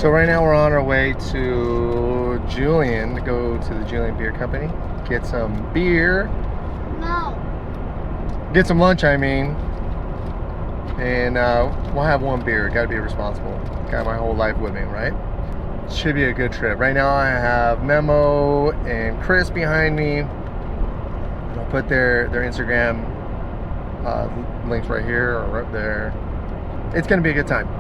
So right now we're on our way to Julian to go to the Julian Beer Company, get some beer. No. Get some lunch, I mean. And we'll have one beer. Gotta be responsible. Got my whole life with me, right? Should be a good trip. Right now I have Memo and Chris behind me. I'll put their Instagram links right here or right there. It's gonna be a good time.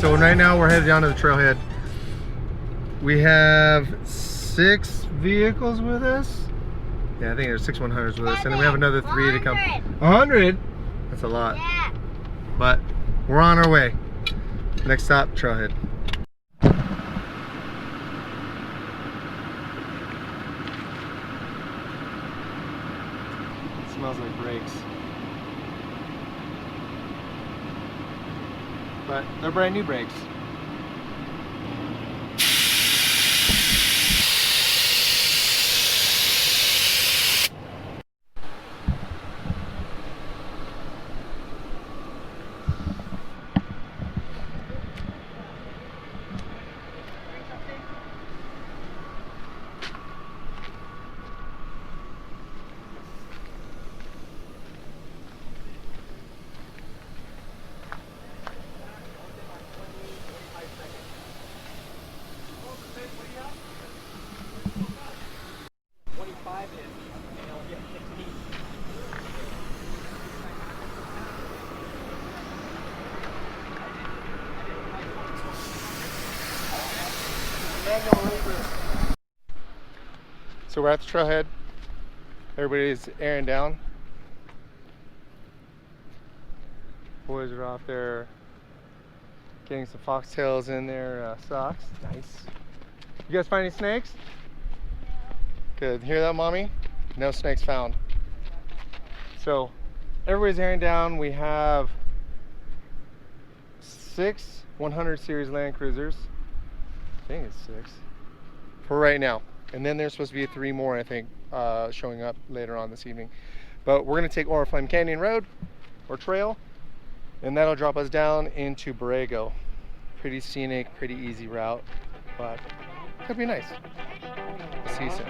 So right now we're headed down to the Trailhead. We have 6 vehicles with us. Yeah, I think there's 6 100s with us, and then we have another 3 to come. 100? That's a lot. Yeah. But we're on our way. Next stop, Trailhead. It smells like brakes. But they're brand new brakes. So we're at the Trailhead. Everybody's airing down. Boys are off there getting some foxtails in their socks. Nice. You guys find any snakes? Good. Hear that, Mommy? No snakes found. So everybody's airing down. We have 6 100 series Land Cruisers. I think it's 6 for right now. And then there's supposed to be 3 more, I think, showing up later on this evening. But we're gonna take Oriflame Canyon Road or Trail, and that'll drop us down into Borrego. Pretty scenic, pretty easy route, but could be nice. We'll see you soon.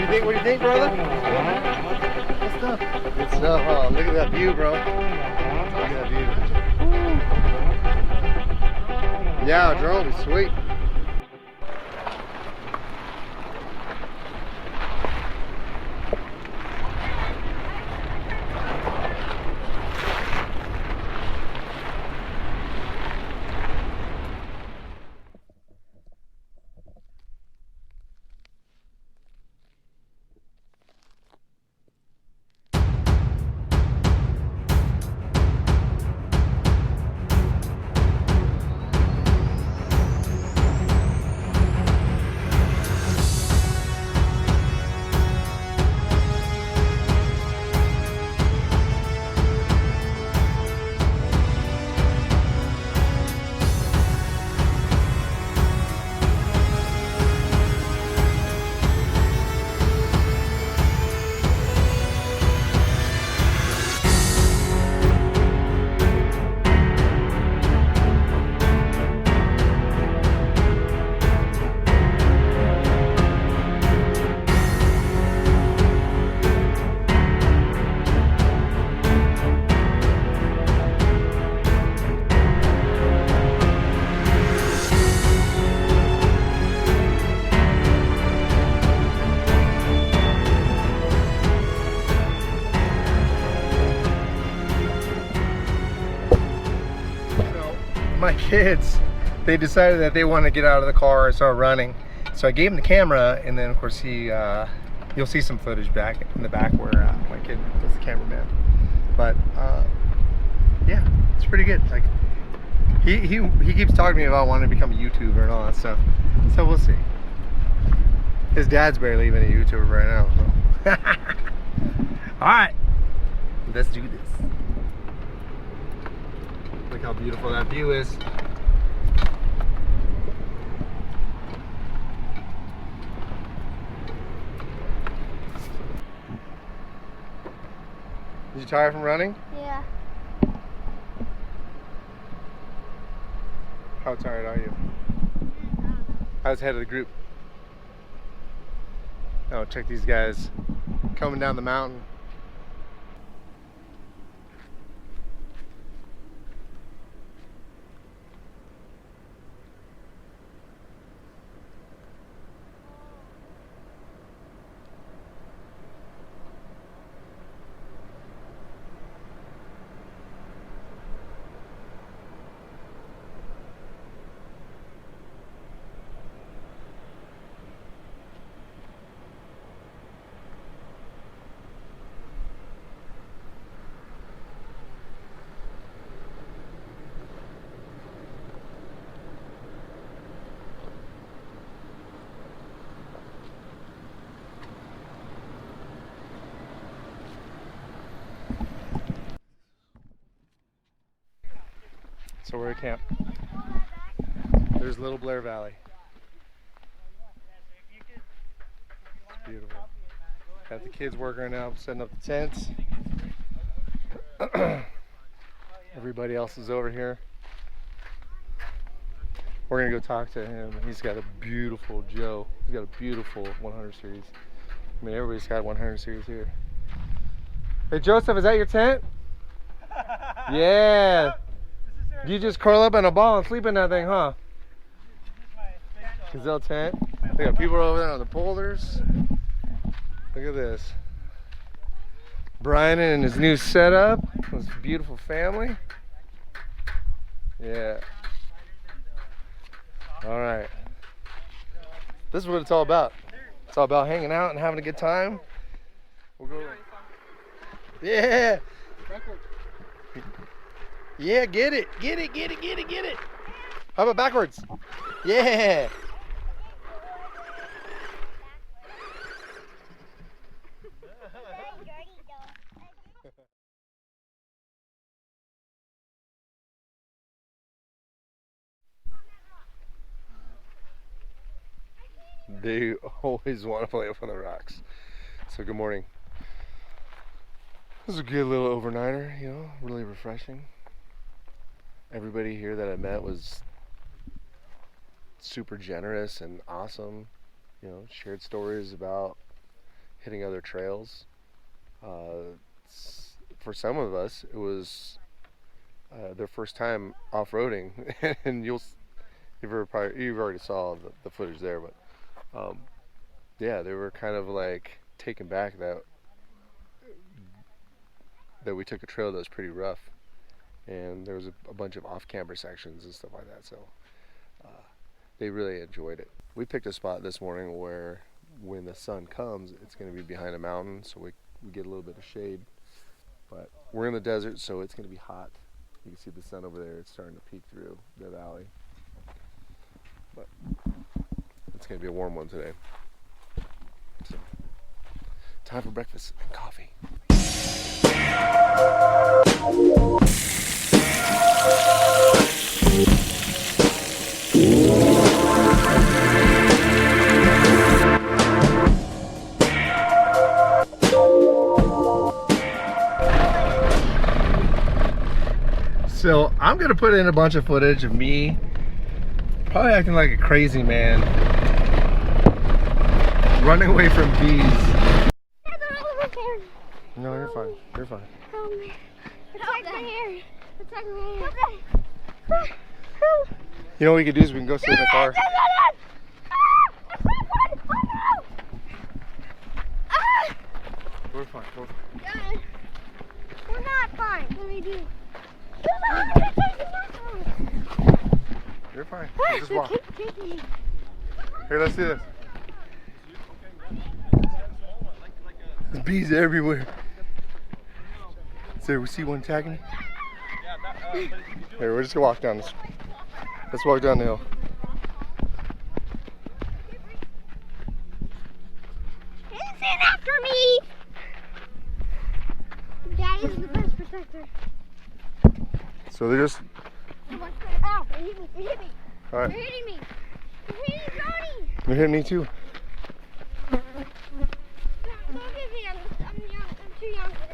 you think? What do you think, brother? Good stuff. Good stuff. Oh, look at that view, bro. Look at that view. Yeah, a drone would be sweet. My kids, they decided that they want to get out of the car and start running. So I gave him the camera, and then of course you'll see some footage back in the back where my kid was the cameraman. But yeah, it's pretty good. Like he keeps talking to me about wanting to become a YouTuber and all that stuff. So we'll see. His dad's barely even a YouTuber right now. So. All right, let's do this. Look how beautiful that view is. Did you tire from running? Yeah. How tired are you? How's the head of the group? Oh, check these guys coming down the mountain. So we're at camp. There's Little Blair Valley. It's beautiful. Got the kids working right now, setting up the tents. Everybody else is over here. We're gonna go talk to him. He's got a beautiful Joe. He's got a beautiful 100 series. I mean, everybody's got 100 series here. Hey Joseph, is that your tent? Yeah. You just curl up in a ball and sleep in that thing, huh? Gazelle tent. They got people over there on the boulders. Look at this. Brian and his new setup. This beautiful family. Yeah. All right. This is what it's all about. It's all about hanging out and having a good time. We'll go. Yeah. Yeah, get it. Get it, get it, get it, get it. How about backwards? Yeah. They always want to play up on the rocks. So good morning. This is a good little overnighter, you know, really refreshing. Everybody here that I met was super generous and awesome, you know, shared stories about hitting other trails. For some of us, it was their first time off-roading, and you've already saw the footage there, but yeah, they were kind of like taken back that we took a trail that was pretty rough, and there was a bunch of off-camber sections and stuff like that, so they really enjoyed it. We picked a spot this morning where when the sun comes, it's going to be behind a mountain, so we get a little bit of shade, but we're in the desert, so it's going to be hot. You can see the sun over there. It's starting to peek through the valley. But it's going to be a warm one today. So, time for breakfast and coffee. So I'm gonna put in a bunch of footage of me probably acting like a crazy man, running away from bees. No, you're fine. You're fine. Protect my hair. Protect my hair. You know what we could do is we can go sit in the car. We're fine. We're fine. We're not fine. What do we do? You're fine. You just walk. Here, let's do this. There's bees everywhere. So we see one tagging me? Here, we're just gonna walk down this. Let's walk down the hill. Listen after me! Dad is the best protector. So they're just. Ow, you hit me. You hit me. All right. You're hitting me. You're hitting Johnny. You're hitting me too. Don't hit me. I'm young. I'm too young for that.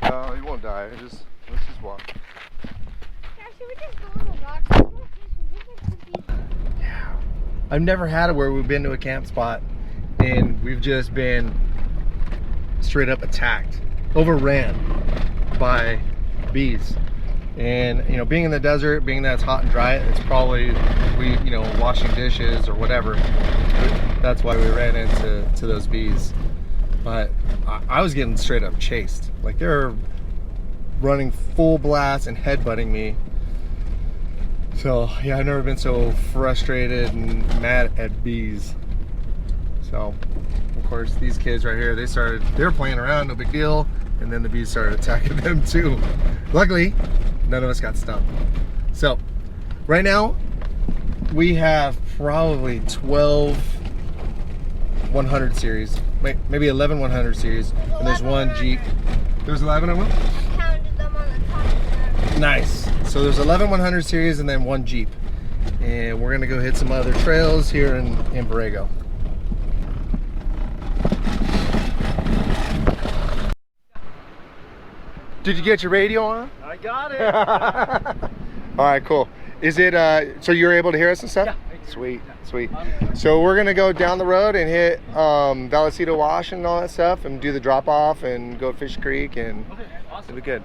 No, you won't die. Let's just walk. Dad, should we just go on the rocks? Yeah. I've never had it where we've been to a camp spot and we've just been straight up attacked, overran by bees. And you know, being in the desert, being that it's hot and dry, it's probably washing dishes or whatever. That's why we ran into those bees. But I was getting straight up chased. Like they were running full blast and headbutting me. So yeah, I've never been so frustrated and mad at bees. So of course these kids right here, they were playing around, no big deal, and then the bees started attacking them too. Luckily, none of us got stung. So right now we have probably 12 100 series, maybe 11 100 series, and there's one Jeep. There's 11 of them? I counted them on the top. Nice. So there's 11 100 series and then one Jeep. And we're gonna go hit some other trails here in Borrego. Did you get your radio on? I got it. All right, cool. Is it, so you're able to hear us and stuff? Yeah. Sweet, sweet. So we're gonna go down the road and hit Vallecito Wash and all that stuff and do the drop off and go to Fish Creek and Okay, awesome. it'll be good.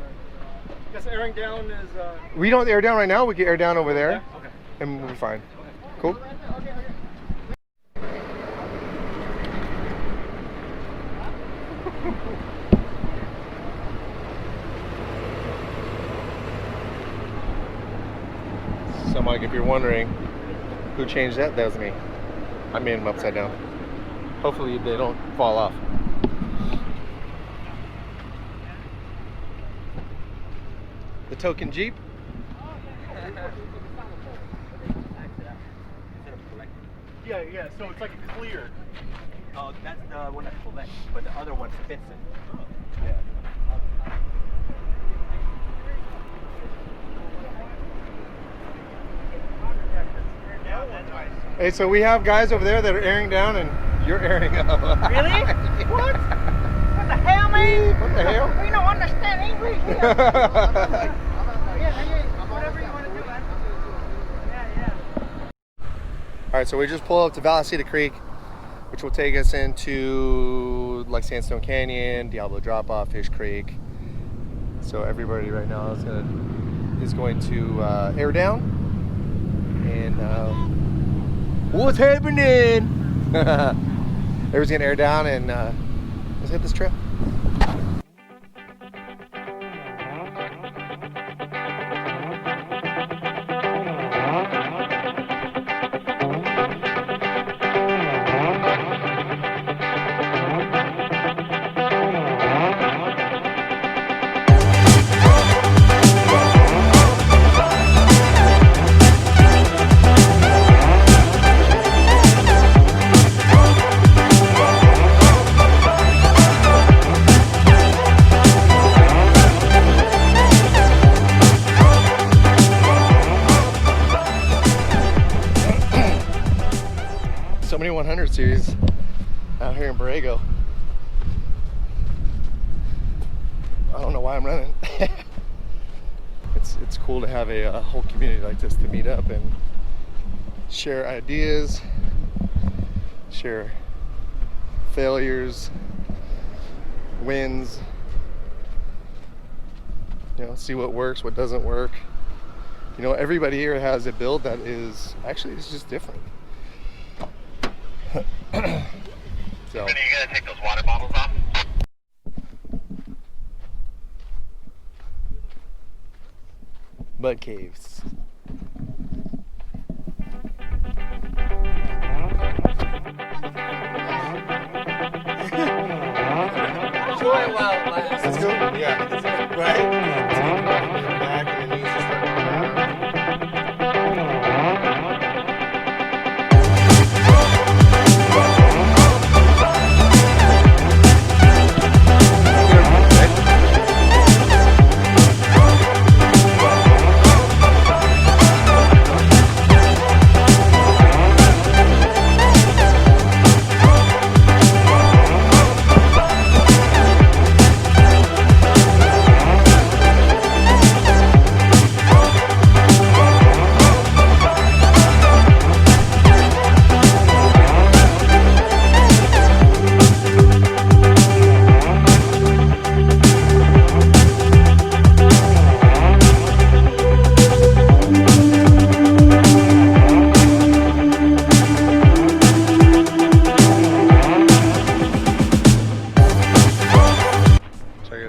Guess airing down is We don't air down right now, we can air down over there okay. and we'll be fine. Cool? So Mike, if you're wondering who changed that was me. I made them upside down. Hopefully they don't fall off. The token Jeep. Yeah, so it's like a clear. Oh, that's the one that collects, but the other one fits it. Yeah. Hey, so we have guys over there that are airing down and you're airing up. Really? Yeah. What? What the hell, man? What the hell? We don't understand English here. Yeah, whatever you want to do, man. Yeah. All right, so we just pulled up to Vallecito Creek. which will take us into like Sandstone Canyon, Diablo Drop Off, Fish Creek. So everybody right now is going to air down, and what's happening? Everybody's gonna air down, and let's hit this trail. So many 100 series out here in Borrego. I don't know why I'm running. It's cool to have a whole community like this to meet up and share ideas, share failures, wins, you know, see what works, what doesn't work. You know, everybody here has a build that is actually, it's just different. So, Are you gonna take those water bottles off? mud caves. Enjoy it while it lasts. Let's go. Yeah. Right? Back and the knees just start going around.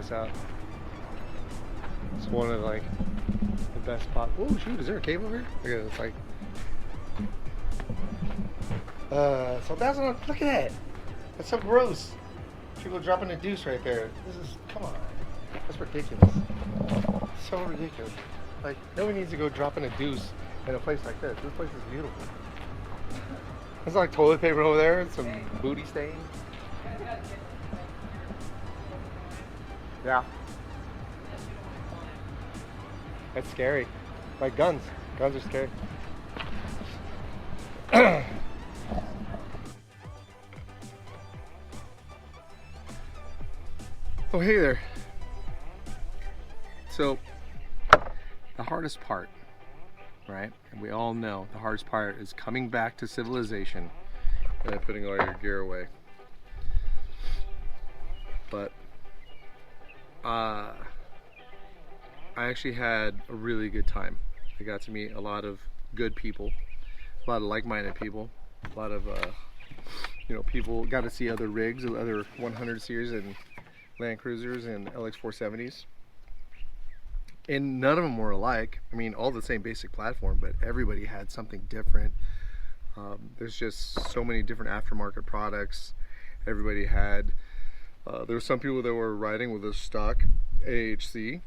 Out. It's one of like the best spots. Oh shoot, is there a cave over here? Look at it, it's like so that's what, look at that. That's so gross. People dropping a deuce right there. This is, come on. That's ridiculous. So ridiculous. Like, nobody needs to go dropping a deuce in a place like this. This place is beautiful. There's like toilet paper over there and some booty stains. Yeah. That's scary. Like guns. Guns are scary. Oh, hey there. So, the hardest part, right? And we all know the hardest part is coming back to civilization and then putting all your gear away. But I actually had a really good time. I got to meet a lot of good people, a lot of like-minded people, a lot of you know, people. Got to see other rigs, other 100 series and Land Cruisers and LX470s, and none of them were alike. I mean, all the same basic platform, but everybody had something different. There's just so many different aftermarket products. Everybody had there were some people that were riding with a stock AHC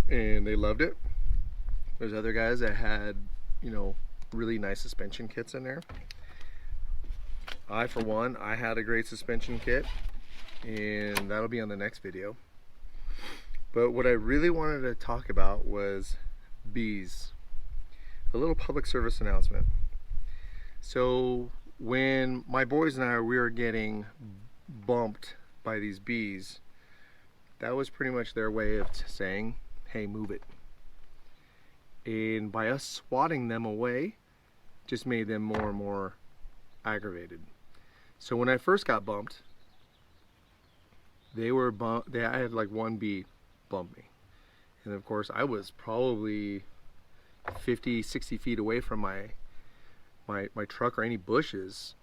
and they loved it. There's other guys that had, you know, really nice suspension kits in there. I, for one, I had a great suspension kit, and that'll be on the next video. But what I really wanted to talk about was bees. A little public service announcement. So when my boys and I, we were getting bumped by these bees, that was pretty much their way of saying, hey, move it. And by us swatting them away, just made them more and more aggravated. So when I first got bumped, I had like one bee bump me. And of course I was probably 50, 60 feet away from my truck or any bushes.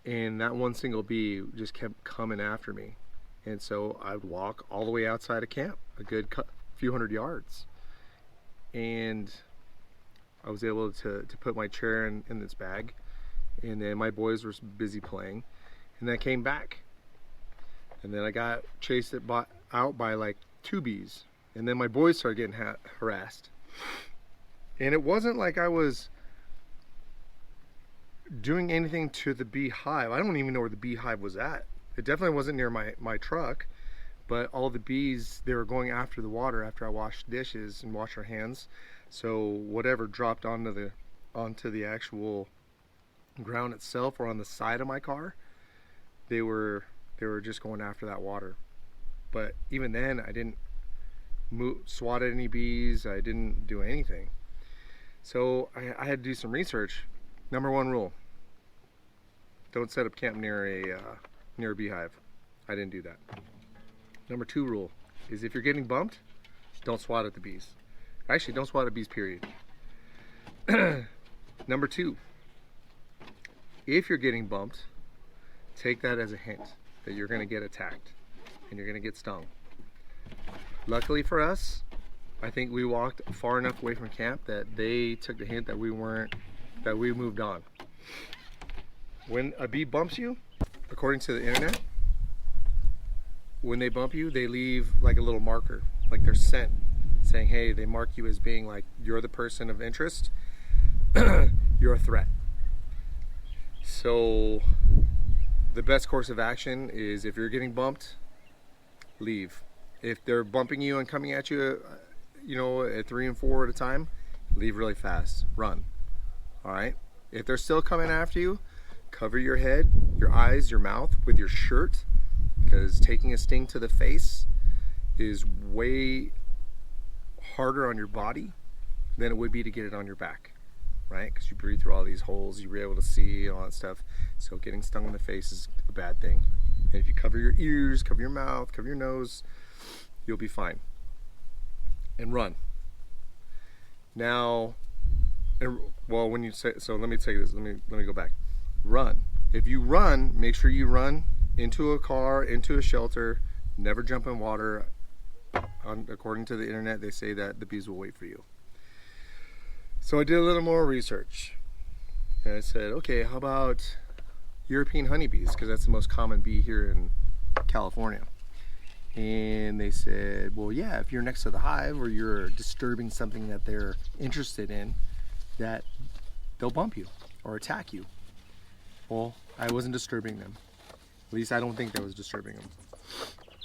And that one single bee just kept coming after me. And so I'd walk all the way outside of camp, a good few hundred yards. And I was able to put my chair in this bag. And then my boys were busy playing. And then I came back. And then I got chased out by like 2 bees. And then my boys started getting harassed. And it wasn't like I was doing anything to the beehive. I don't even know where the beehive was at. It definitely wasn't near my truck, but all the bees, they were going after the water after I washed dishes and washed our hands. So whatever dropped onto the actual ground itself or on the side of my car, they were just going after that water. But even then, I didn't swat at any bees. I didn't do anything. So I had to do some research. Number 1 rule: don't set up camp near a beehive. I didn't do that. Number 2 rule is if you're getting bumped, don't swat at the bees. Actually, don't swat at bees, period. Number 2, if you're getting bumped, take that as a hint that you're going to get attacked and you're going to get stung. Luckily for us, I think we walked far enough away from camp that they took the hint that we moved on. When a bee bumps you, according to the internet, when they bump you, they leave like a little marker, like their scent, saying, hey, they mark you as being like, you're the person of interest, you're a threat. So the best course of action is if you're getting bumped, leave. If they're bumping you and coming at you, at 3 and 4 at a time, leave really fast, run. All right. If they're still coming after you, cover your head, your eyes, your mouth with your shirt, because taking a sting to the face is way harder on your body than it would be to get it on your back, right? Because you breathe through all these holes, you're able to see all that stuff. So getting stung in the face is a bad thing. And if you cover your ears, cover your mouth, cover your nose, you'll be fine. And run. Now, well, when you say, so let me take this, let me go back. Run. If you run, make sure you run into a car, into a shelter, never jump in water. According to the internet, they say that the bees will wait for you. So I did a little more research. And I said, okay, how about European honeybees? Because that's the most common bee here in California. And they said, well, yeah, if you're next to the hive or you're disturbing something that they're interested in, that they'll bump you or attack you. Well, I wasn't disturbing them. At least I don't think I was disturbing them.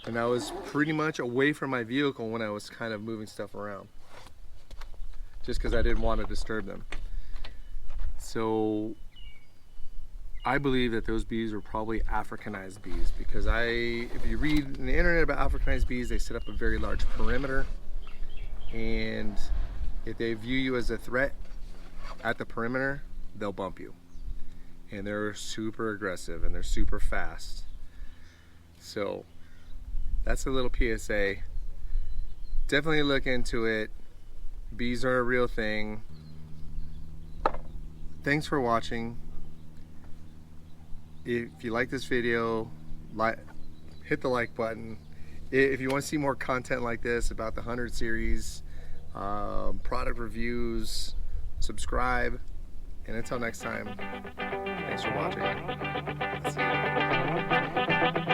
And I was pretty much away from my vehicle when I was kind of moving stuff around, just because I didn't want to disturb them. So I believe that those bees were probably Africanized bees, because if you read in the internet about Africanized bees, they set up a very large perimeter, and if they view you as a threat at the perimeter, they'll bump you. And they're super aggressive and they're super fast. So that's a little PSA. Definitely look into it. Bees are a real thing. Thanks for watching. If you like this video, hit the like button. If you want to see more content like this about the 100 series, product reviews, subscribe. And until next time, thanks for watching. See you.